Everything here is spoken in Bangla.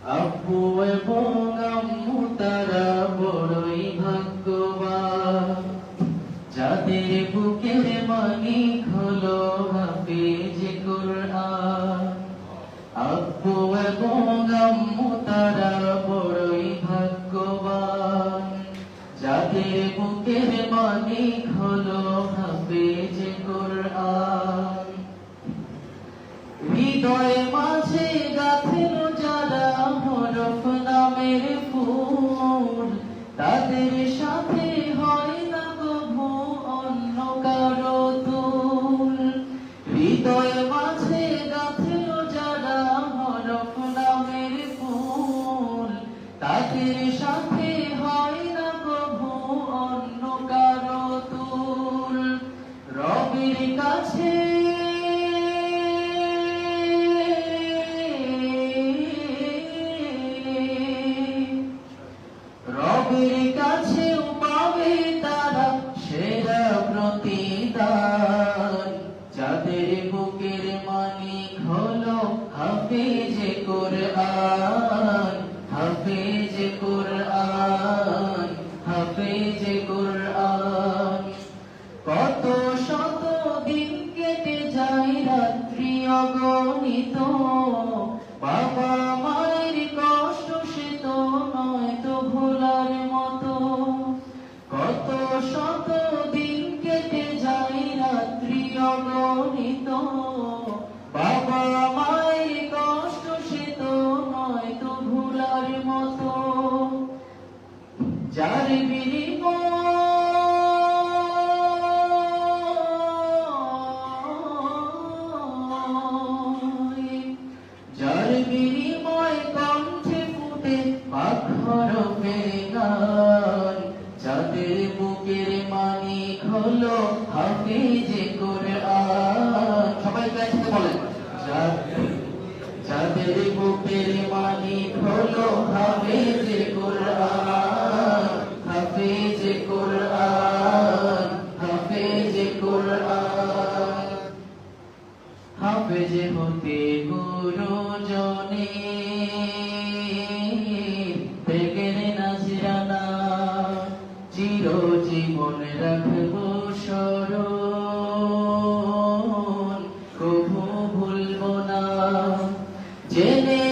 আব্বু এবং আম্মু তারা বড়ই ভাগ্যবান, যাদের বুকের মানিক হলো হাফেজ কুরআন। আব্বু এবং আম্মু তারা বড়ই ভাগ্যবান, যাদের বুকের মানিক হলো হাফেজ কুরআন। হৃদয় মাঝে গাঁথেন যারা হরফ নামের ফুল, তাদের সাথে হয় না কভু অন্য কারো তুল। হৃদয় মাঝে গাঁথেন যারা হরফ নামের ফুল, তাদের সাথে হয় না কভু অন্য কারো তুল। রবের কাছে রবের কাছেও পাবে তারা সেরা প্রতিদান, যাদের বুকের মানিক হলো হাফেজ কুরআন, হাফেজ কুরআন, হাফেজ কুরআন। কত শত দিন কেটে যায় রাত্রি অগণিত, বাবা মায়ের কষ্ট সে তো নয় তো ভোলার মতো। কত শত দিন কেটে যায় রাত্রি অগণিত, বাবা মায়ের কষ্ট সে তো নয় তো ভোলার মতো। যার বিনিময় কণ্ঠে ফুটে পাক হরফের গান, যাদের বুকের মানিক হলো হাফেজ কুরআন। সবাই একসাথে বলেন, যাদের বুকের মানিক হলো হাফেজ কুরআন, হাফেজ কুরআন, হাফেজ কুরআন। হাফেজ হতে গুরুজনে ত্যাগের নাজরানা, চিরজীবন রাখবো স্মরণ, কভু ভুলবো না। জেনে